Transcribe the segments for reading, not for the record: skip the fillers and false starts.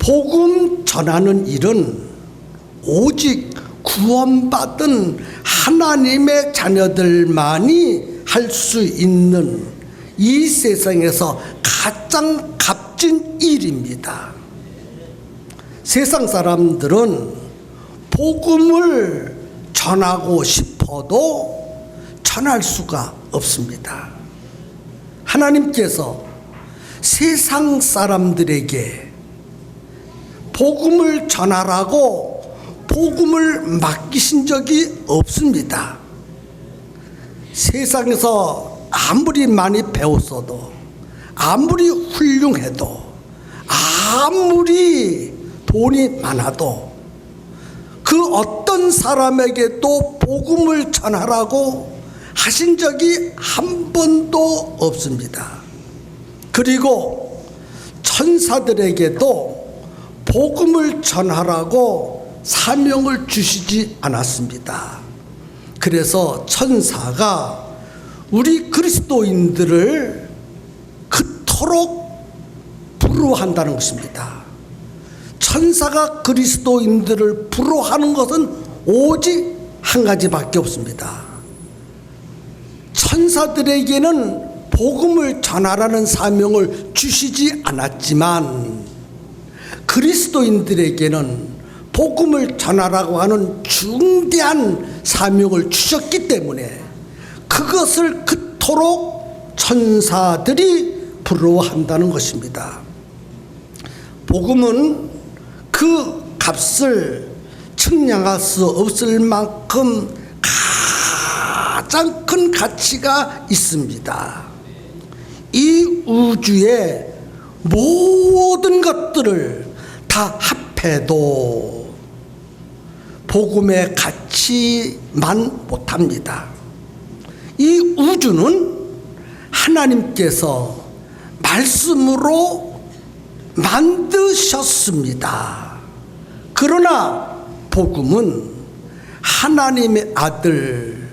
복음 전하는 일은 오직 구원받은 하나님의 자녀들만이 할 수 있는 이 세상에서 가장 값진 일입니다. 세상 사람들은 복음을 전하고 싶어도 전할 수가 없습니다. 하나님께서 세상 사람들에게 복음을 전하라고 복음을 맡기신 적이 없습니다. 세상에서 아무리 많이 배웠어도, 아무리 훌륭해도, 아무리 돈이 많아도 그 어떤 사람에게도 복음을 전하라고 하신 적이 한 번도 없습니다. 그리고 천사들에게도 복음을 전하라고 사명을 주시지 않았습니다. 그래서 천사가 우리 그리스도인들을 그토록 부러워한다는 것입니다. 천사가 그리스도인들을 부러워하는 것은 오직 한 가지밖에 없습니다. 천사들에게는 복음을 전하라는 사명을 주시지 않았지만 그리스도인들에게는 복음을 전하라고 하는 중대한 사명을 주셨기 때문에 그것을 그토록 천사들이 부러워한다는 것입니다. 복음은 그 값을 측량할 수 없을 만큼 가장 큰 가치가 있습니다. 이 우주의 모든 것들을 다 합해도 복음의 가치만 못합니다. 이 우주는 하나님께서 말씀으로 만드셨습니다. 그러나 복음은 하나님의 아들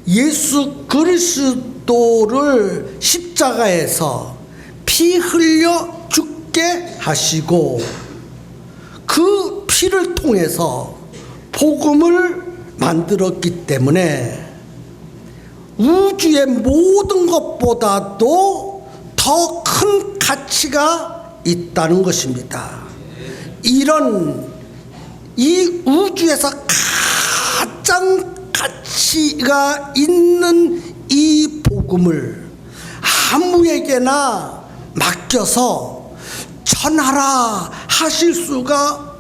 예수 그리스도를 십자가에서 피 흘려 죽게 하시고 그 피를 통해서 복음을 만들었기 때문에 우주의 모든 것보다도 더 큰 가치가 있다는 것입니다. 이런 이 우주에서 가장 가치가 있는 이 복음을 아무에게나 맡겨서 전하라 하실 수가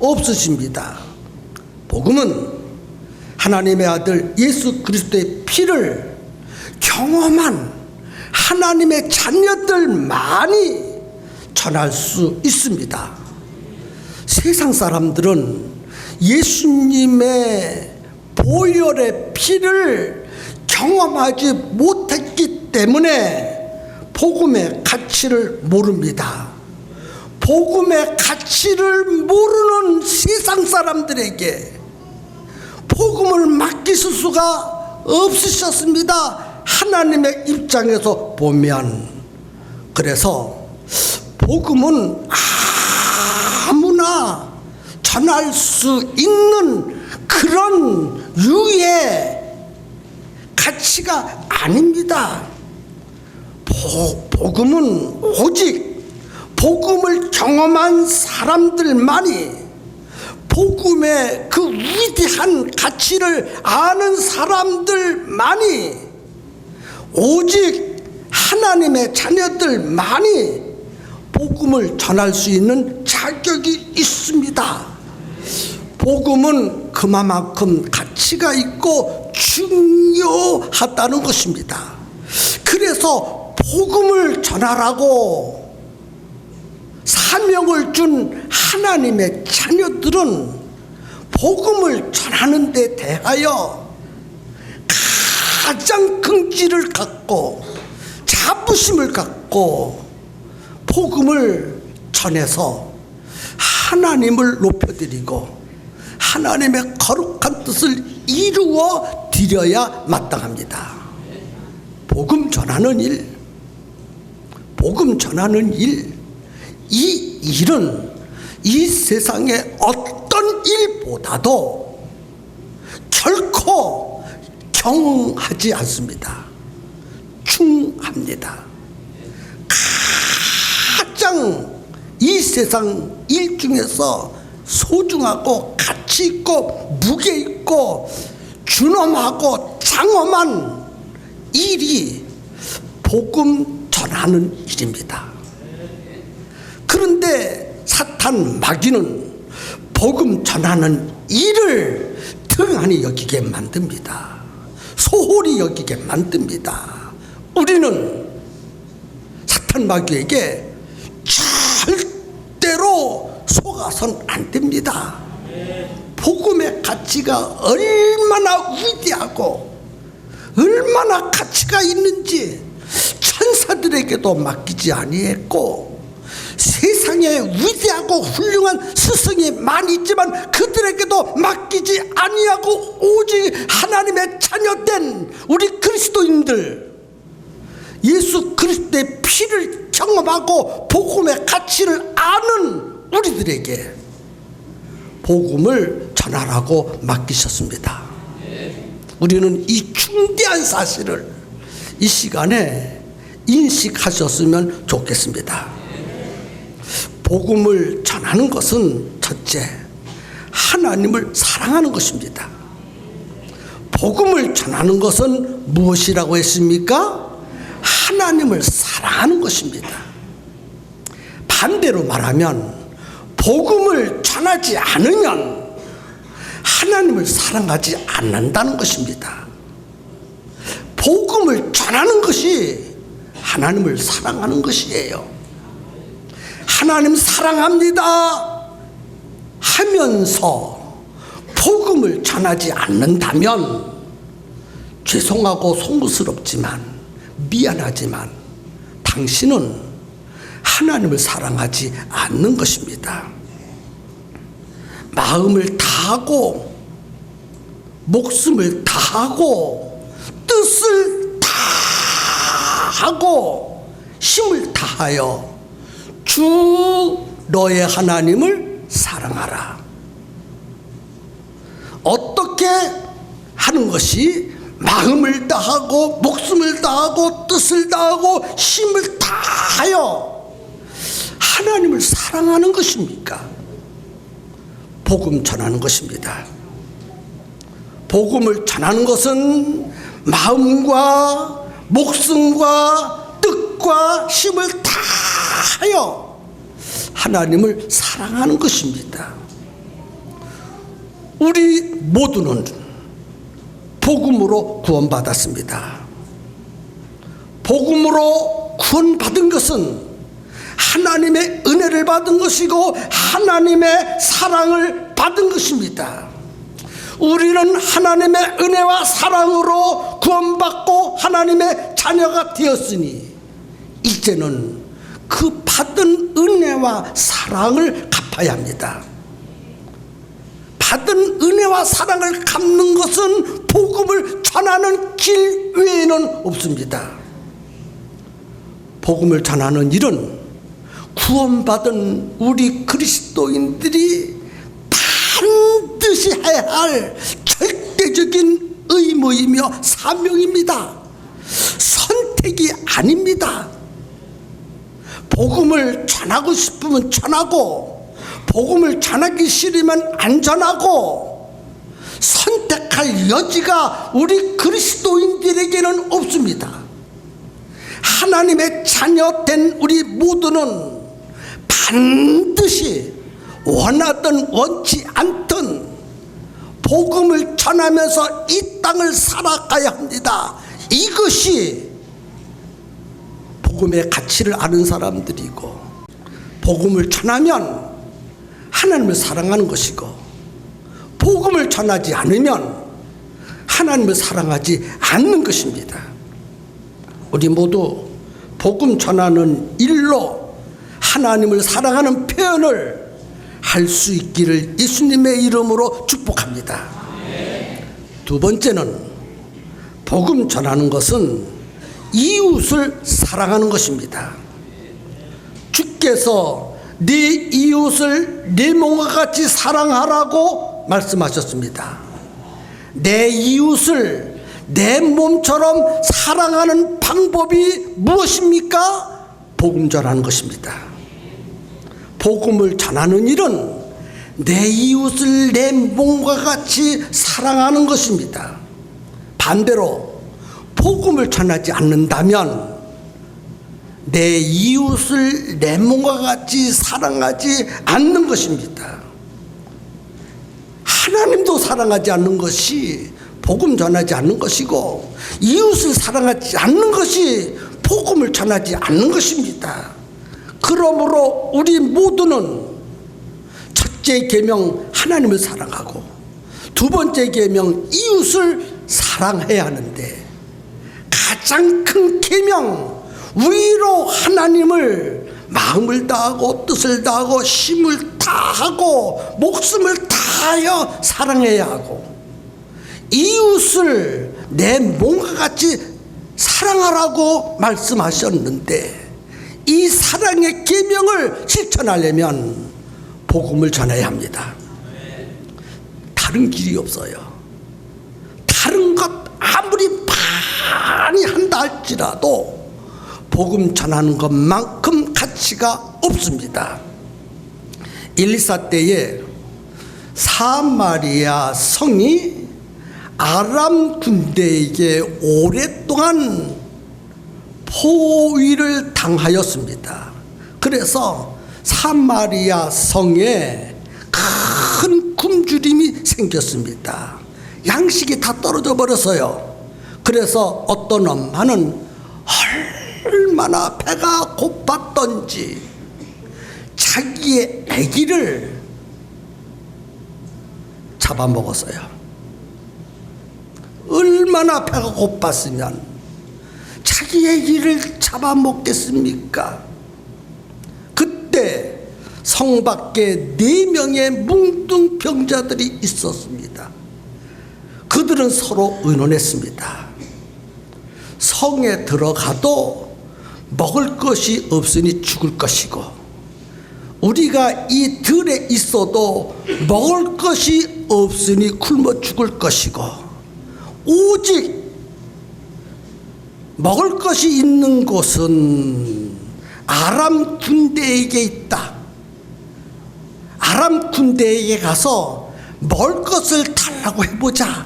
없으십니다. 복음은 하나님의 아들 예수 그리스도의 피를 경험한 하나님의 자녀들만이 전할 수 있습니다. 세상 사람들은 예수님의 보혈의 피를 경험하지 못했기 때문에 복음의 가치를 모릅니다. 복음의 가치를 모르는 세상 사람들에게 복음을 맡기실 수가 없으셨습니다. 하나님의 입장에서 보면. 그래서 복음은 아무나 전할 수 있는 그런 유의 가치가 아닙니다. 복음은 오직 복음을 경험한 사람들만이, 복음의 그 위대한 가치를 아는 사람들만이, 오직 하나님의 자녀들만이 복음을 전할 수 있는 자격이 있습니다. 복음은 그만큼 가치가 있고 중요하다는 것입니다. 그래서 복음을 전하라고 사명을 준 하나님의 자녀들은 복음을 전하는 데 대하여 가장 긍지를 갖고 자부심을 갖고 복음을 전해서 하나님을 높여드리고 하나님의 거룩한 뜻을 이루어 드려야 마땅합니다. 복음 전하는 일, 복음 전하는 일, 이 일은 이 세상의 어떤 일보다도 결코 경하지 않습니다. 중합니다. 가장 이 세상 일 중에서 소중하고 가치 있고 무게 있고 준엄하고 장엄한 일이 복음 전하는 일입니다. 그런데 사탄 마귀는 복음 전하는 일을 등한히 여기게 만듭니다. 소홀히 여기게 만듭니다. 우리는 사탄 마귀에게 절대로 속아선 안 됩니다. 복음의 가치가 얼마나 위대하고 얼마나 가치가 있는지 천사들에게도 맡기지 아니했고, 세상에 위대하고 훌륭한 스승이 많이 있지만 그들에게도 맡기지 아니하고 오직 하나님의 자녀된 우리 그리스도인들, 예수 그리스도의 피를 경험하고 복음의 가치를 아는 우리들에게 복음을 전하라고 맡기셨습니다. 우리는 이 중대한 사실을 이 시간에 인식하셨으면 좋겠습니다. 복음을 전하는 것은 첫째, 하나님을 사랑하는 것입니다. 복음을 전하는 것은 무엇이라고 했습니까? 하나님을 사랑하는 것입니다. 반대로 말하면 복음을 전하지 않으면 하나님을 사랑하지 않는다는 것입니다. 복음을 전하는 것이 하나님을 사랑하는 것이에요. 하나님 사랑합니다 하면서 복음을 전하지 않는다면 죄송하고 송구스럽지만 미안하지만 당신은 하나님을 사랑하지 않는 것입니다. 마음을 다하고 목숨을 다하고 뜻을 다하고 힘을 다하여 주 너의 하나님을 사랑하라. 어떻게 하는 것이 마음을 다하고 목숨을 다하고 뜻을 다하고 힘을 다하여 하나님을 사랑하는 것입니까? 복음 전하는 것입니다. 복음을 전하는 것은 마음과 목숨과 뜻과 힘을 다하여 하나님을 사랑하는 것입니다. 우리 모두는 복음으로 구원받았습니다. 복음으로 구원받은 것은 하나님의 은혜를 받은 것이고 하나님의 사랑을 받은 것입니다. 우리는 하나님의 은혜와 사랑으로 구원받고 하나님의 자녀가 되었으니 이제는 그 받은 은혜와 사랑을 갚아야 합니다. 받은 은혜와 사랑을 갚는 것은 복음을 전하는 길 외에는 없습니다. 복음을 전하는 일은 구원받은 우리 그리스도인들이 반드시 해야 할 절대적인 의무이며 사명입니다. 선택이 아닙니다. 복음을 전하고 싶으면 전하고 복음을 전하기 싫으면 안 전하고 선택할 여지가 우리 그리스도인들에게는 없습니다. 하나님의 자녀된 우리 모두는 반드시 원하든 원치 않든 복음을 전하면서 이 땅을 살아가야 합니다. 이것이 복음의 가치를 아는 사람들이고, 복음을 전하면 하나님을 사랑하는 것이고, 복음을 전하지 않으면 하나님을 사랑하지 않는 것입니다. 우리 모두 복음 전하는 일로 하나님을 사랑하는 표현을 할 수 있기를 예수님의 이름으로 축복합니다. 두 번째는 복음 전하는 것은 이웃을 사랑하는 것입니다. 주께서 네 이웃을 네 몸과 같이 사랑하라고 말씀하셨습니다. 내 이웃을 내 몸처럼 사랑하는 방법이 무엇입니까? 복음 전하는 것입니다. 복음을 전하는 일은 내 이웃을 내 몸과 같이 사랑하는 것입니다. 반대로 복음을 전하지 않는다면 내 이웃을 내 몸과 같이 사랑하지 않는 것입니다. 하나님도 사랑하지 않는 것이 복음 전하지 않는 것이고, 이웃을 사랑하지 않는 것이 복음을 전하지 않는 것입니다. 그러므로 우리 모두는 첫째 계명 하나님을 사랑하고, 두 번째 계명 이웃을 사랑해야 하는데, 가장 큰 계명 위로 하나님을 마음을 다하고 뜻을 다하고 힘을 다하고 목숨을 다하여 사랑해야 하고, 이웃을 내 몸과 같이 사랑하라고 말씀하셨는데, 이 사랑의 계명을 실천하려면 복음을 전해야 합니다. 다른 길이 없어요. 다른 것 아무리 많이 한다 할지라도 복음 전하는 것만큼 가치가 없습니다. 1, 2사 때에 사마리아 성이 아람 군대에게 오랫동안 포위를 당하였습니다. 그래서 사마리아 성에 큰 굶주림이 생겼습니다. 양식이 다 떨어져 버렸어요. 그래서 어떤 엄마는 얼마나 배가 고팠던지 자기의 아기를 잡아먹었어요. 얼마나 배가 고팠으면 자기 아기를 잡아먹겠습니까? 그때 성 밖에 4명의 뭉뚱병자들이 있었습니다. 그들은 서로 의논했습니다. 성에 들어가도 먹을 것이 없으니 죽을 것이고, 우리가 이 들에 있어도 먹을 것이 없으니 굶어 죽을 것이고, 오직 먹을 것이 있는 곳은 아람 군대에게 있다. 아람 군대에게 가서 먹을 것을 달라고 해보자.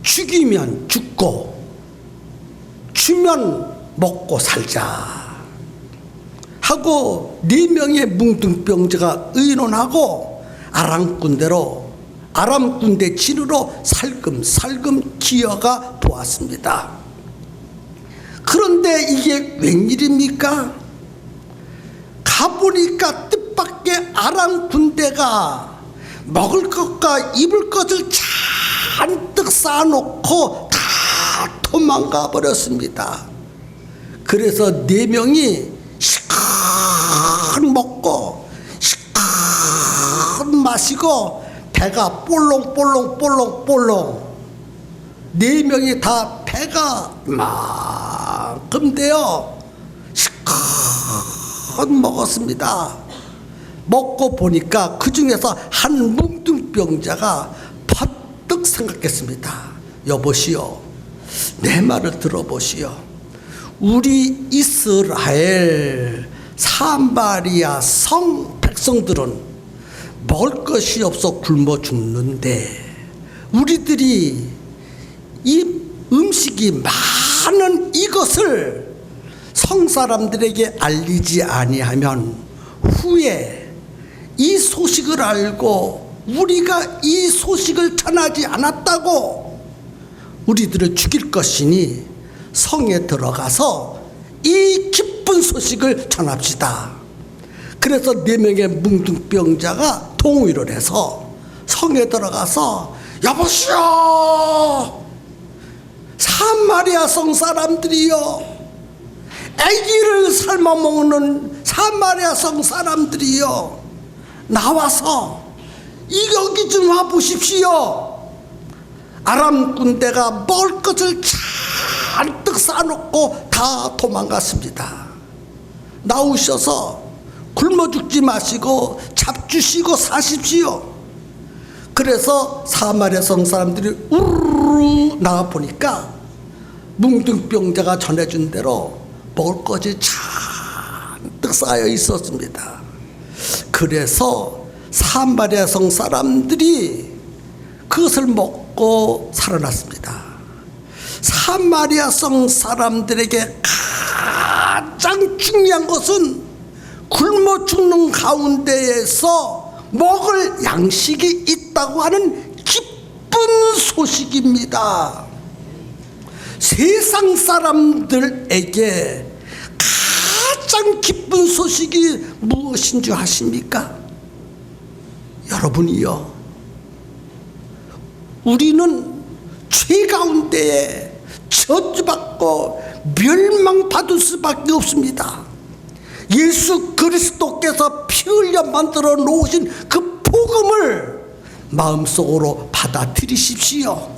죽이면 죽고 주면 먹고 살자 하고 4명의 뭉뚱병자가 의논하고 아람 군대 진으로 살금살금 기어가 보았습니다. 그런데 이게 웬일입니까? 가보니까 뜻밖의 아람 군대가 먹을 것과 입을 것을 잔뜩 쌓아놓고 다 도망가 버렸습니다. 그래서 4명이 실컷 먹고 실컷 마시고 배가 볼롱 4명이 다 배가 이만큼 되어 실컷 먹었습니다. 먹고 보니까 그 중에서 한 뭉뚱병자가 퍼뜩 생각했습니다. 여보시오, 내 말을 들어보시오. 우리 이스라엘 사마리아 성 백성들은 먹을 것이 없어 굶어 죽는데, 우리들이 이 음식이 많은 이것을 성 사람들에게 알리지 아니하면 후에 이 소식을 알고 우리가 이 소식을 전하지 않았다고 우리들을 죽일 것이니 성에 들어가서 이 기쁜 소식을 전합시다. 그래서 4명의 뭉뚱병자가 동의를 해서 성에 들어가서 여보시오, 사마리아 성 사람들이요, 아기를 삶아 먹는 사마리아 성 사람들이요, 나와서 여기 좀 와 보십시오. 아람 군대가 먹을 것을 잔뜩 쌓아놓고 다 도망갔습니다. 나오셔서 굶어 죽지 마시고 잡주시고 사십시오. 그래서 사마리아 성 사람들이 우르르 나와 보니까 뭉둥병자가 전해준 대로 먹을 것이 잔뜩 쌓여 있었습니다. 그래서 사마리아 성 사람들이 그것을 먹고 살아났습니다. 사마리아 성 사람들에게 가장 중요한 것은 굶어 죽는 가운데에서 먹을 양식이 있다고 하는 기쁜 소식입니다. 세상 사람들에게 가장 기쁜 소식이 무엇인 줄 아십니까? 여러분이요, 우리는 죄 가운데에 저주받고 멸망받을 수밖에 없습니다. 예수 그리스도께서 피 흘려 만들어 놓으신 그 복음을 마음속으로 받아들이십시오.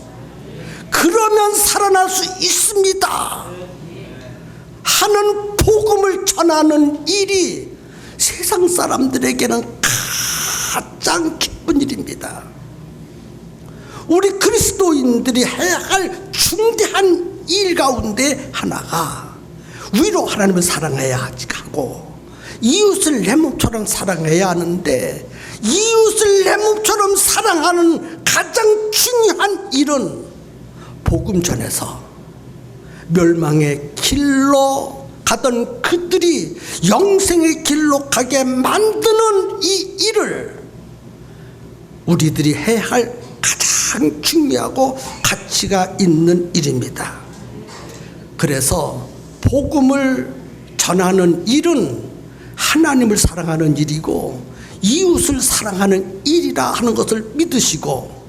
그러면 살아날 수 있습니다. 하는 복음을 전하는 일이 세상 사람들에게는 가장 기쁜 일입니다. 우리 그리스도인들이 해야 할 중대한 일 가운데 하나가 위로 하나님을 사랑해야 하고 이웃을 내 몸처럼 사랑해야 하는데, 이웃을 내 몸처럼 사랑하는 가장 중요한 일은 복음 전에서 멸망의 길로 가던 그들이 영생의 길로 가게 만드는 이 일을 우리들이 해야 할 가장 중요하고 가치가 있는 일입니다. 그래서 복음을 전하는 일은 하나님을 사랑하는 일이고 이웃을 사랑하는 일이라 하는 것을 믿으시고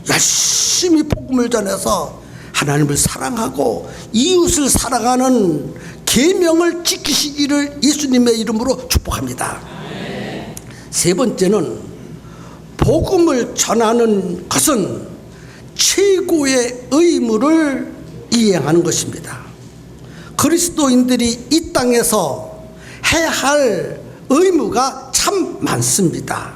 열심히 복음을 전해서 하나님을 사랑하고 이웃을 사랑하는 계명을 지키시기를 예수님의 이름으로 축복합니다. 세 번째는 복음을 전하는 것은 최고의 의무를 이행하는 것입니다. 그리스도인들이 이 땅에서 해야 할 의무가 참 많습니다.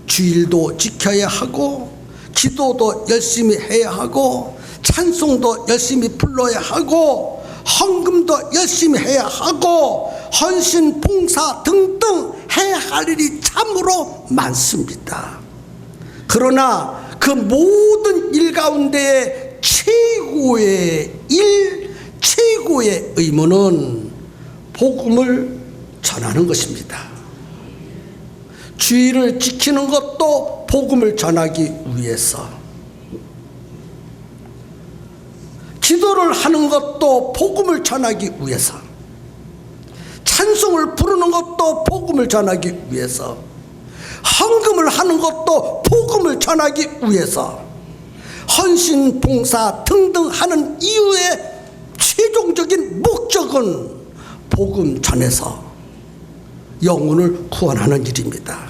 주일도 지켜야 하고, 기도도 열심히 해야 하고, 찬송도 열심히 불러야 하고, 헌금도 열심히 해야 하고, 헌신, 봉사 등등 해야 할 일이 참으로 많습니다. 그러나 그 모든 일 가운데 최고의 일, 최고의 의무는 복음을 전하는 것입니다. 주의를 지키는 것도 복음을 전하기 위해서, 기도를 하는 것도 복음을 전하기 위해서, 찬송을 부르는 것도 복음을 전하기 위해서, 헌금을 하는 것도 복음을 전하기 위해서, 헌신, 봉사 등등 하는 이유의 최종적인 목적은 복음 전해서 영혼을 구원하는 일입니다.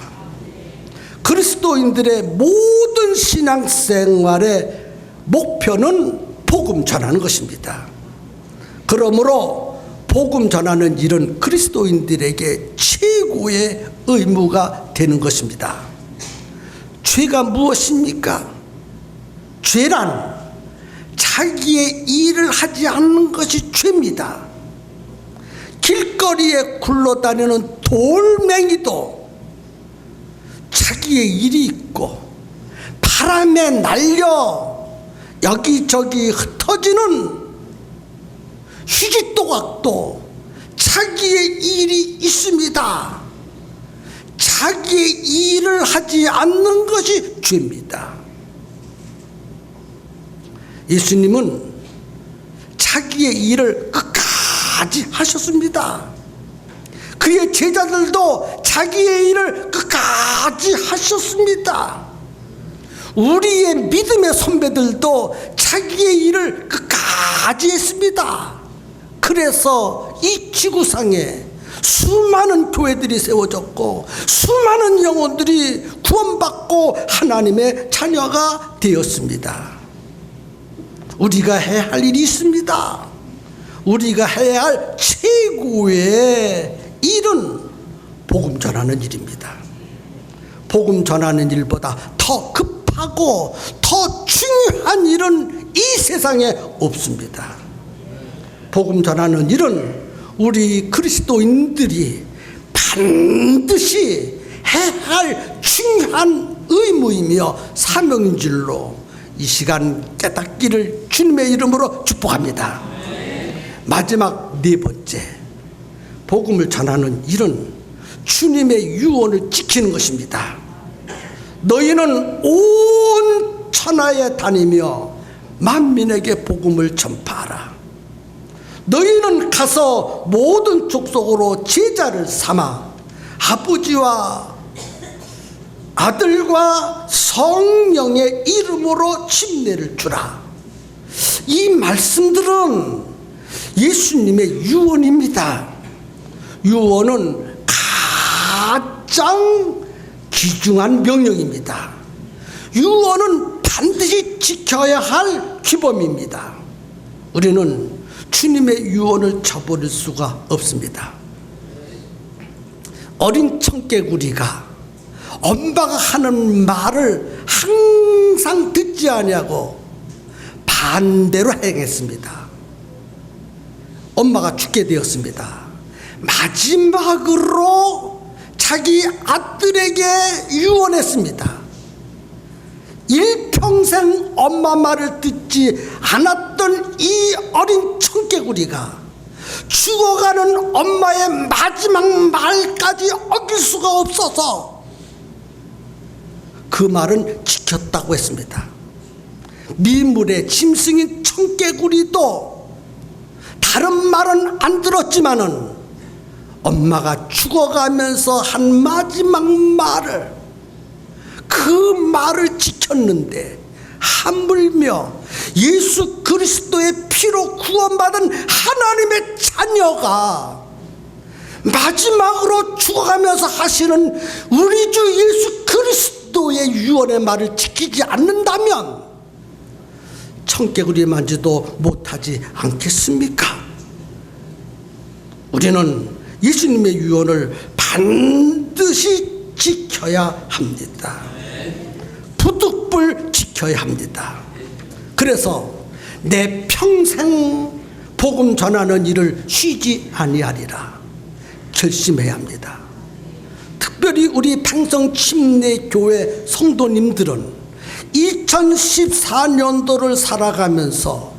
그리스도인들의 모든 신앙생활의 목표는 복음 전하는 것입니다. 그러므로 복음 전하는 일은 그리스도인들에게 최고의 의무가 되는 것입니다. 죄가 무엇입니까? 죄란 자기의 일을 하지 않는 것이 죄입니다. 길거리에 굴러다니는 돌멩이도 자기의 일이 있고, 바람에 날려 여기저기 흩어지는 휴지조각도 자기의 일이 있습니다. 자기의 일을 하지 않는 것이 죄입니다. 예수님은 자기의 일을 끝까지 하셨습니다. 그의 제자들도 자기의 일을 끝까지 하셨습니다. 우리의 믿음의 선배들도 자기의 일을 끝까지 했습니다. 그래서 이 지구상에 수많은 교회들이 세워졌고, 수많은 영혼들이 구원받고 하나님의 자녀가 되었습니다. 우리가 해야 할 일이 있습니다. 우리가 해야 할 최고의 일은 복음 전하는 일입니다. 복음 전하는 일보다 더 급하고 더 중요한 일은 이 세상에 없습니다. 복음 전하는 일은 우리 그리스도인들이 반드시 해야 할 중요한 의무이며 사명인 줄로 이 시간 깨닫기를 주님의 이름으로 축복합니다. 마지막 네 번째, 복음을 전하는 일은 주님의 유언을 지키는 것입니다. 너희는 온 천하에 다니며 만민에게 복음을 전파하라. 너희는 가서 모든 족속으로 제자를 삼아 아버지와 아들과 성령의 이름으로 침례를 주라. 이 말씀들은 예수님의 유언입니다. 유언은 가장 귀중한 명령입니다. 유언은 반드시 지켜야 할 규범입니다. 우리는 주님의 유언을 저버릴 수가 없습니다. 어린 청개구리가 엄마가 하는 말을 항상 듣지 아니하고 반대로 행했습니다. 엄마가 죽게 되었습니다. 마지막으로 자기 아들에게 유언했습니다. 일평생 엄마 말을 듣지 않았던 이 어린 청개구리가 죽어가는 엄마의 마지막 말까지 어길 수가 없어서 그 말은 지켰다고 했습니다. 미물의 짐승인 청개구리도 다른 말은 안 들었지만은 엄마가 죽어가면서 한 마지막 말을, 그 말을 지켰는데, 하물며 예수 그리스도의 피로 구원받은 하나님의 자녀가 마지막으로 죽어가면서 하시는 우리 주 예수 그리스도의 유언의 말을 지키지 않는다면 청개구리만지도 못하지 않겠습니까? 우리는 예수님의 유언을 반드시 지켜야 합니다. 부득불 지켜야 합니다. 그래서 내 평생 복음 전하는 일을 쉬지 아니하리라 결심해야 합니다. 특별히 우리 팽성침례교회 성도님들은 2014년도를 살아가면서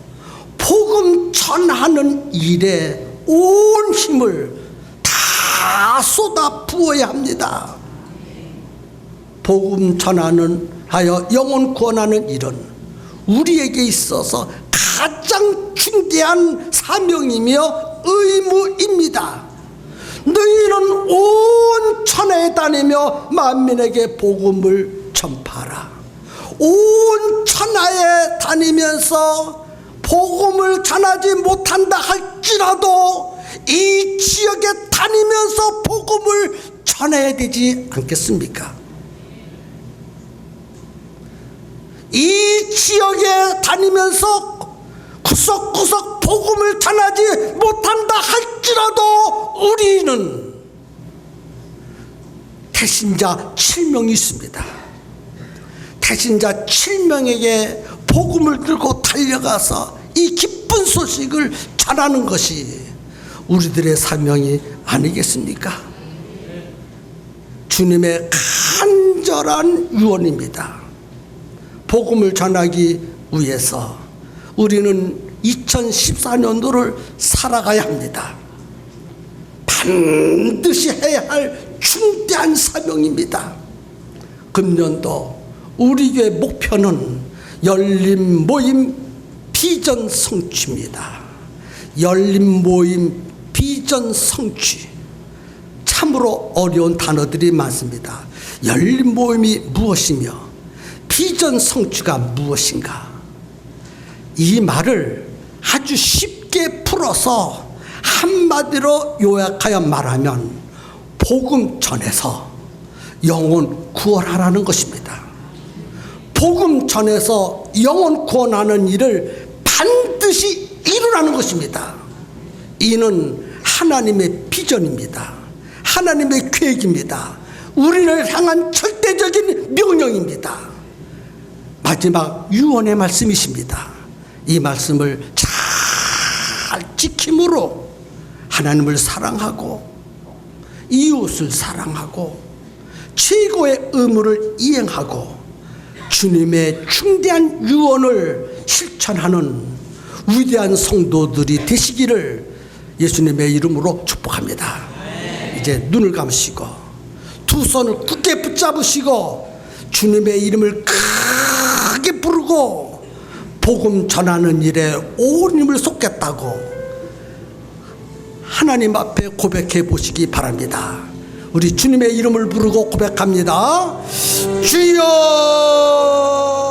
복음 전하는 일에 온 힘을 다 쏟아 부어야 합니다. 복음 전하는 하여 영혼 구원하는 일은 우리에게 있어서 가장 중대한 사명이며 의무입니다. 너희는 온 천하에 다니며 만민에게 복음을 전파하라. 온 천하에 다니면서 복음을 전하지 못한다 할지라도 이 지역에 다니면서 복음을 전해야 되지 않겠습니까? 이 지역에 다니면서 구석구석 복음을 전하지 못한다 할지라도 우리는 태신자 7명이 있습니다. 태신자 7명에게 복음을 들고 달려가서 이 기쁜 소식을 전하는 것이 우리들의 사명이 아니겠습니까? 주님의 간절한 유언입니다. 복음을 전하기 위해서 우리는 2014년도를 살아가야 합니다. 반드시 해야 할 중대한 사명입니다. 금년도 우리 교회 목표는 열린 모임 비전 성취입니다. 열린 모임 비전 성취, 참으로 어려운 단어들이 많습니다. 열린 모임이 무엇이며 비전 성취가 무엇인가? 이 말을 아주 쉽게 풀어서 한마디로 요약하여 말하면 복음 전해서 영혼 구원하라는 것입니다. 복음 전해서 영혼 구원하는 일을 반드시 이루라는 것입니다. 이는 하나님의 비전입니다. 하나님의 계획입니다. 우리를 향한 절대적인 명령입니다. 마지막 유언의 말씀이십니다. 이 말씀을 잘 지킴으로 하나님을 사랑하고 이웃을 사랑하고 최고의 의무를 이행하고 주님의 중대한 유언을 실천하는 위대한 성도들이 되시기를 예수님의 이름으로 축복합니다. 이제 눈을 감으시고 두 손을 굳게 붙잡으시고 주님의 이름을 크게 부르고 복음 전하는 일에 온 힘을 쏟겠다고 하나님 앞에 고백해 보시기 바랍니다. 우리 주님의 이름을 부르고 고백합니다. 주여